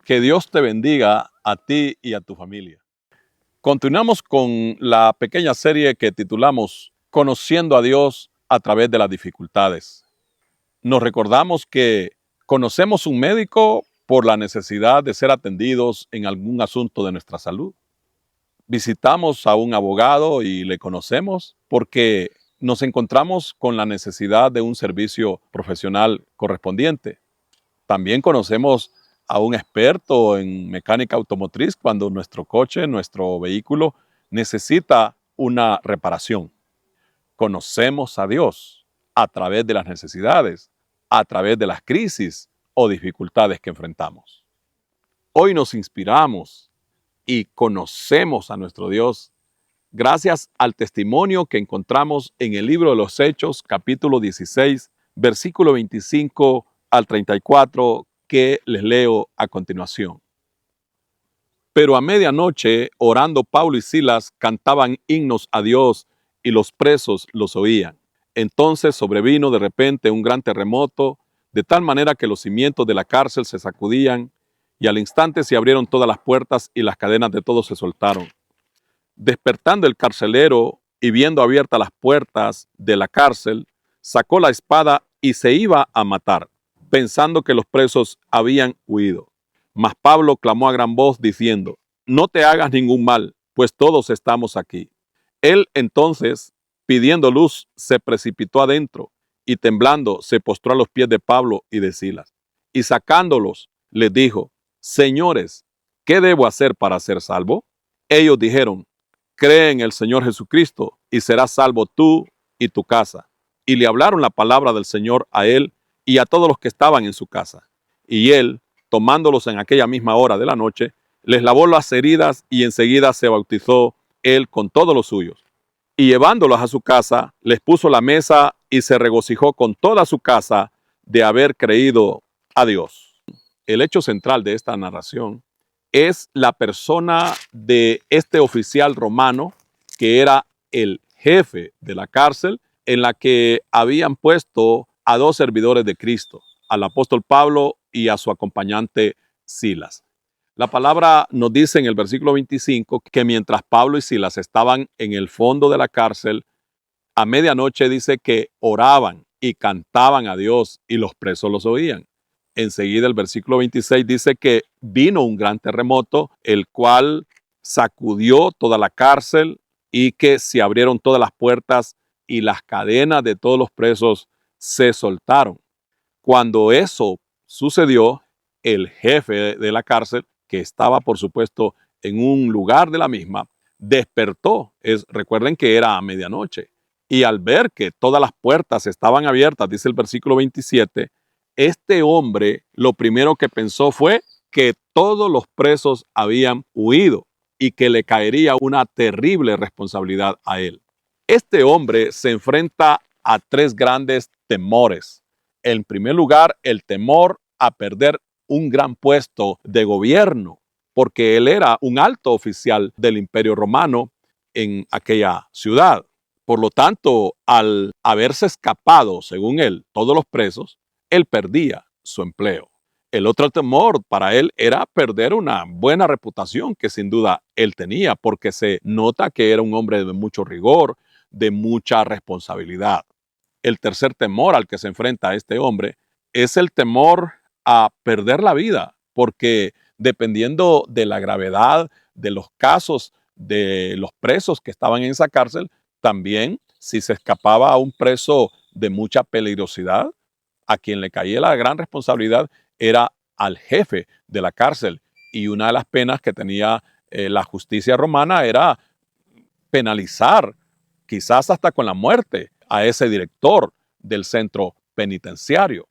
Que Dios te bendiga a ti y a tu familia. Continuamos con la pequeña serie que titulamos Conociendo a Dios a través de las dificultades. Nos recordamos que conocemos un médico por la necesidad de ser atendidos en algún asunto de nuestra salud. Visitamos a un abogado y le conocemos porque nos encontramos con la necesidad de un servicio profesional correspondiente. También conocemos a un experto en mecánica automotriz cuando nuestro coche, nuestro vehículo necesita una reparación. Conocemos a Dios a través de las necesidades, a través de las crisis o dificultades que enfrentamos. Hoy nos inspiramos y conocemos a nuestro Dios gracias al testimonio que encontramos en el libro de los Hechos, capítulo 16, versículo 25 al 34, que les leo a continuación. Pero a medianoche, orando Pablo y Silas, cantaban himnos a Dios y los presos los oían. Entonces sobrevino de repente un gran terremoto, de tal manera que los cimientos de la cárcel se sacudían, y al instante se abrieron todas las puertas y las cadenas de todos se soltaron. Despertando el carcelero y viendo abiertas las puertas de la cárcel, sacó la espada y se iba a matar, pensando que los presos habían huido. Mas Pablo clamó a gran voz diciendo: no te hagas ningún mal, pues todos estamos aquí. Él entonces, pidiendo luz, se precipitó adentro y temblando se postró a los pies de Pablo y de Silas. Y sacándolos, les dijo: señores, ¿qué debo hacer para ser salvo? Ellos dijeron: cree en el Señor Jesucristo y serás salvo tú y tu casa. Y le hablaron la palabra del Señor a él y a todos los que estaban en su casa. Y él, tomándolos en aquella misma hora de la noche, les lavó las heridas y enseguida se bautizó él con todos los suyos. Y llevándolos a su casa, les puso la mesa y se regocijó con toda su casa de haber creído a Dios. El hecho central de esta narración es la persona de este oficial romano que era el jefe de la cárcel en la que habían puesto a dos servidores de Cristo, al apóstol Pablo y a su acompañante Silas. La palabra nos dice en el versículo 25 que mientras Pablo y Silas estaban en el fondo de la cárcel, a medianoche dice que oraban y cantaban a Dios y los presos los oían. Enseguida el versículo 26 dice que vino un gran terremoto, el cual sacudió toda la cárcel y que se abrieron todas las puertas y las cadenas de todos los presos se soltaron. Cuando eso sucedió, el jefe de la cárcel, que estaba por supuesto en un lugar de la misma, despertó. Recuerden que era a medianoche. Y al ver que todas las puertas estaban abiertas, dice el versículo 27, este hombre lo primero que pensó fue que todos los presos habían huido y que le caería una terrible responsabilidad a él. Este hombre se enfrenta a tres grandes temores. En primer lugar, el temor a perder un gran puesto de gobierno, porque él era un alto oficial del Imperio Romano en aquella ciudad. Por lo tanto, al haberse escapado, según él, todos los presos, él perdía su empleo. El otro temor para él era perder una buena reputación que sin duda él tenía, porque se nota que era un hombre de mucho rigor, de mucha responsabilidad. El tercer temor al que se enfrenta este hombre es el temor a perder la vida, porque dependiendo de la gravedad de los casos de los presos que estaban en esa cárcel, también si se escapaba a un preso de mucha peligrosidad, a quien le caía la gran responsabilidad era al jefe de la cárcel. Y una de las penas que tenía la justicia romana era penalizar, quizás hasta con la muerte, a ese director del centro penitenciario.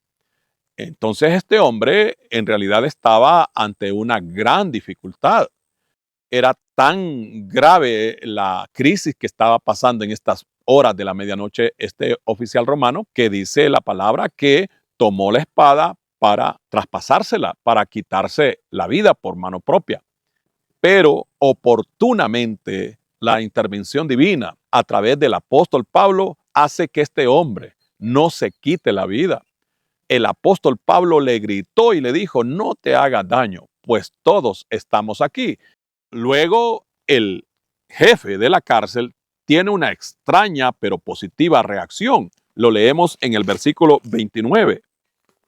Entonces este hombre en realidad estaba ante una gran dificultad. Era tan grave la crisis que estaba pasando en estas horas de la medianoche este oficial romano, que dice la palabra que tomó la espada para traspasársela, para quitarse la vida por mano propia. Pero oportunamente la intervención divina a través del apóstol Pablo hace que este hombre no se quite la vida. El apóstol Pablo le gritó y le dijo: no te hagas daño, pues todos estamos aquí. Luego, el jefe de la cárcel tiene una extraña pero positiva reacción. Lo leemos en el versículo 29.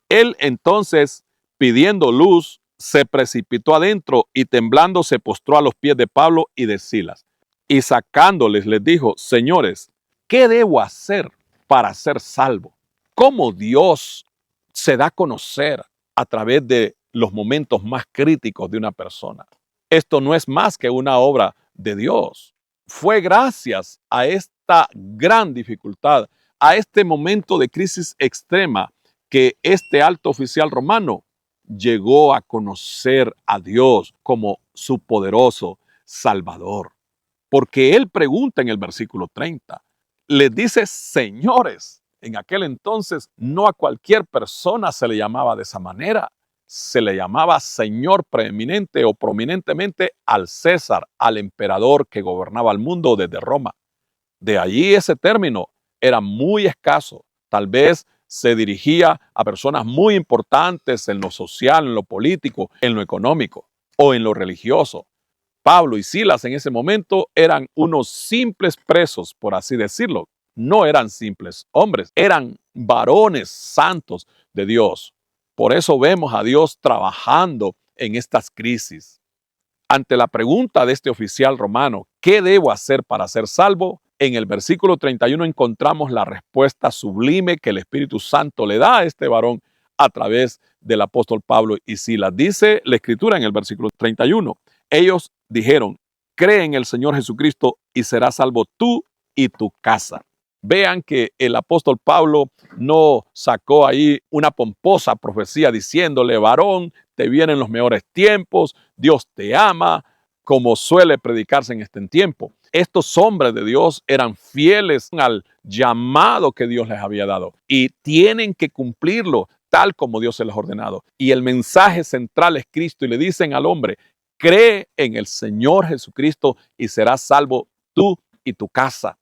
Él entonces, pidiendo luz, se precipitó adentro y temblando se postró a los pies de Pablo y de Silas. Y sacándoles les dijo: señores, ¿qué debo hacer para ser salvo? ¿Cómo Dios se da a conocer a través de los momentos más críticos de una persona? Esto no es más que una obra de Dios. Fue gracias a esta gran dificultad, a este momento de crisis extrema, que este alto oficial romano llegó a conocer a Dios como su poderoso Salvador. Porque él pregunta en el versículo 30, les dice señores. En aquel entonces no a cualquier persona se le llamaba de esa manera. Se le llamaba señor preeminente o prominentemente al César, al emperador que gobernaba el mundo desde Roma. De allí ese término era muy escaso. Tal vez se dirigía a personas muy importantes en lo social, en lo político, en lo económico o en lo religioso. Pablo y Silas en ese momento eran unos simples presos, por así decirlo. No eran simples hombres, eran varones santos de Dios. Por eso vemos a Dios trabajando en estas crisis. Ante la pregunta de este oficial romano, ¿qué debo hacer para ser salvo? En el versículo 31 encontramos la respuesta sublime que el Espíritu Santo le da a este varón a través del apóstol Pablo y Silas. Dice la Escritura en el versículo 31, ellos dijeron: cree en el Señor Jesucristo y serás salvo tú y tu casa. Vean que el apóstol Pablo no sacó ahí una pomposa profecía diciéndole: varón, te vienen los mejores tiempos, Dios te ama, como suele predicarse en este tiempo. Estos hombres de Dios eran fieles al llamado que Dios les había dado y tienen que cumplirlo tal como Dios se les ha ordenado. Y el mensaje central es Cristo, y le dicen al hombre: cree en el Señor Jesucristo y serás salvo tú y tu casa.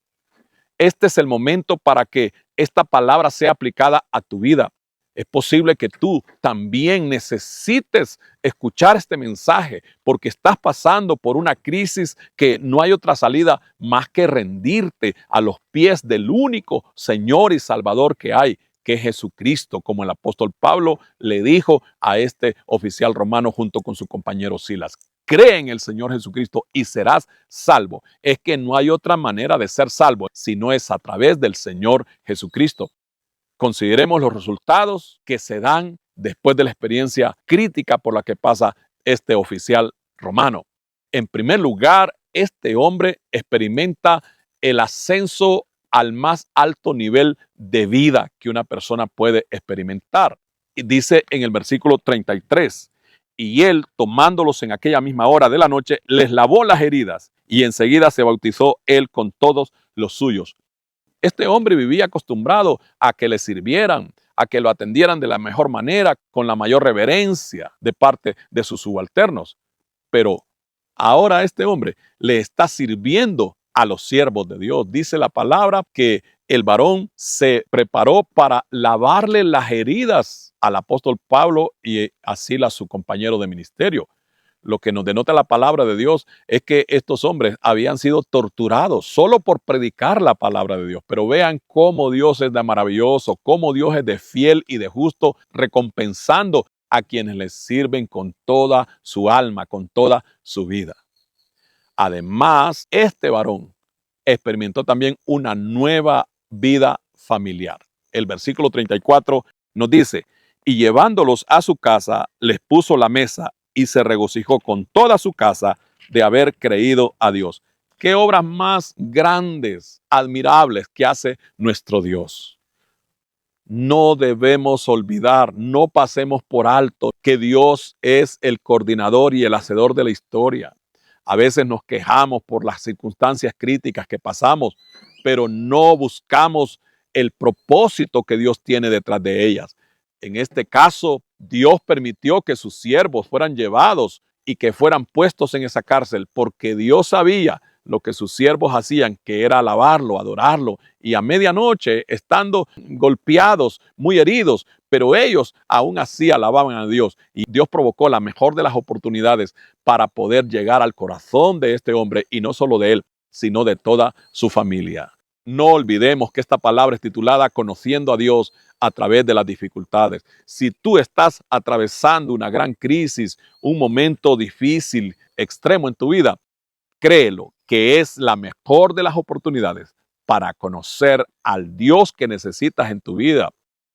Este es el momento para que esta palabra sea aplicada a tu vida. Es posible que tú también necesites escuchar este mensaje porque estás pasando por una crisis que no hay otra salida más que rendirte a los pies del único Señor y Salvador que hay, que es Jesucristo, como el apóstol Pablo le dijo a este oficial romano junto con su compañero Silas. Cree en el Señor Jesucristo y serás salvo. Es que no hay otra manera de ser salvo si no es a través del Señor Jesucristo. Consideremos los resultados que se dan después de la experiencia crítica por la que pasa este oficial romano. En primer lugar, este hombre experimenta el ascenso al más alto nivel de vida que una persona puede experimentar. Y dice en el versículo 33, y él, tomándolos en aquella misma hora de la noche, les lavó las heridas y enseguida se bautizó él con todos los suyos. Este hombre vivía acostumbrado a que le sirvieran, a que lo atendieran de la mejor manera, con la mayor reverencia de parte de sus subalternos. Pero ahora este hombre le está sirviendo a los siervos de Dios. Dice la palabra que el varón se preparó para lavarle las heridas al apóstol Pablo y a Silas, su compañero de ministerio. Lo que nos denota la palabra de Dios es que estos hombres habían sido torturados solo por predicar la palabra de Dios. Pero vean cómo Dios es de maravilloso, cómo Dios es de fiel y de justo, recompensando a quienes les sirven con toda su alma, con toda su vida. Además, este varón experimentó también una nueva vida familiar. El versículo 34 nos dice: y llevándolos a su casa, les puso la mesa y se regocijó con toda su casa de haber creído a Dios. ¿Qué obras más grandes, admirables que hace nuestro Dios? No debemos olvidar, no pasemos por alto que Dios es el coordinador y el hacedor de la historia. A veces nos quejamos por las circunstancias críticas que pasamos, pero no buscamos el propósito que Dios tiene detrás de ellas. En este caso, Dios permitió que sus siervos fueran llevados y que fueran puestos en esa cárcel porque Dios sabía lo que sus siervos hacían, que era alabarlo, adorarlo, y a medianoche, estando golpeados, muy heridos, pero ellos aún así alababan a Dios. Y Dios provocó la mejor de las oportunidades para poder llegar al corazón de este hombre, y no solo de él, sino de toda su familia. No olvidemos que esta palabra es titulada Conociendo a Dios a través de las dificultades. Si tú estás atravesando una gran crisis, un momento difícil, extremo en tu vida, créelo que es la mejor de las oportunidades para conocer al Dios que necesitas en tu vida.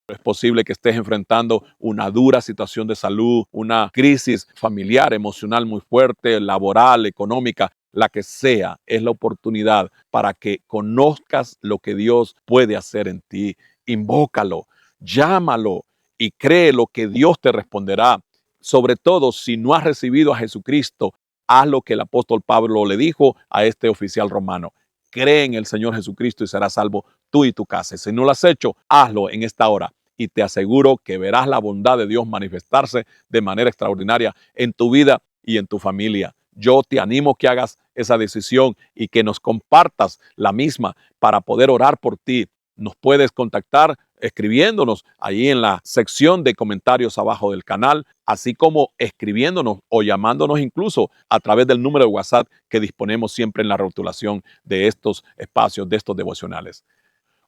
Es posible que estés enfrentando una dura situación de salud, una crisis familiar, emocional muy fuerte, laboral, económica, la que sea. Es la oportunidad para que conozcas lo que Dios puede hacer en ti. Invócalo, llámalo y créelo que Dios te responderá. Sobre todo, si no has recibido a Jesucristo, haz lo que el apóstol Pablo le dijo a este oficial romano. Cree en el Señor Jesucristo y serás salvo tú y tu casa. Si no lo has hecho, hazlo en esta hora. Y te aseguro que verás la bondad de Dios manifestarse de manera extraordinaria en tu vida y en tu familia. Yo te animo que hagas esa decisión y que nos compartas la misma para poder orar por ti. Nos puedes contactar escribiéndonos ahí en la sección de comentarios abajo del canal, así como escribiéndonos o llamándonos incluso a través del número de WhatsApp que disponemos siempre en la rotulación de estos espacios, de estos devocionales.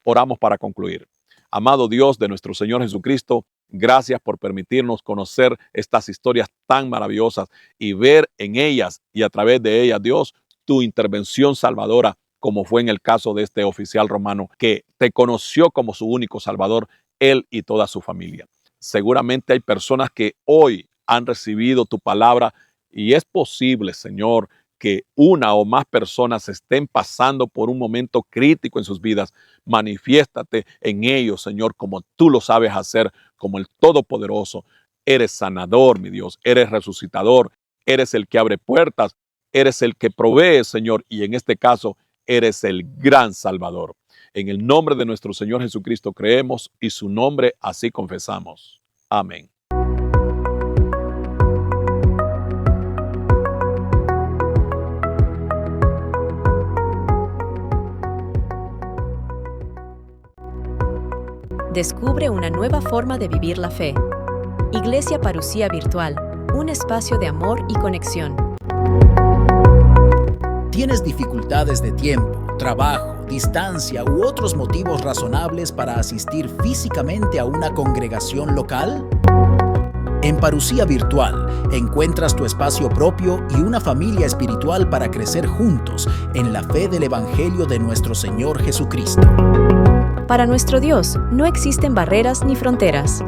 Oramos para concluir. Amado Dios de nuestro Señor Jesucristo, gracias por permitirnos conocer estas historias tan maravillosas y ver en ellas y a través de ellas, Dios, tu intervención salvadora, como fue en el caso de este oficial romano que te conoció como su único salvador, él y toda su familia. Seguramente hay personas que hoy han recibido tu palabra y es posible, Señor, que una o más personas estén pasando por un momento crítico en sus vidas. Manifiéstate en ellos, Señor, como tú lo sabes hacer, como el Todopoderoso. Eres sanador, mi Dios, eres resucitador, eres el que abre puertas, eres el que provee, Señor, y en este caso, eres el gran Salvador. En el nombre de nuestro Señor Jesucristo creemos y su nombre así confesamos. Amén. Descubre una nueva forma de vivir la fe. Iglesia Parousia Virtual, un espacio de amor y conexión. ¿Tienes dificultades de tiempo, trabajo, distancia u otros motivos razonables para asistir físicamente a una congregación local? En Parousia Virtual encuentras tu espacio propio y una familia espiritual para crecer juntos en la fe del Evangelio de nuestro Señor Jesucristo. Para nuestro Dios no existen barreras ni fronteras.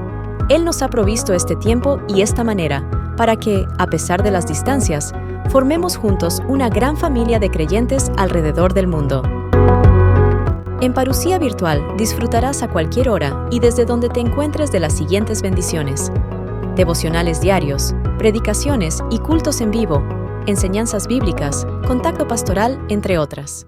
Él nos ha provisto este tiempo y esta manera para que, a pesar de las distancias, formemos juntos una gran familia de creyentes alrededor del mundo. En Parousia Virtual disfrutarás a cualquier hora y desde donde te encuentres de las siguientes bendiciones: devocionales diarios, predicaciones y cultos en vivo, enseñanzas bíblicas, contacto pastoral, entre otras.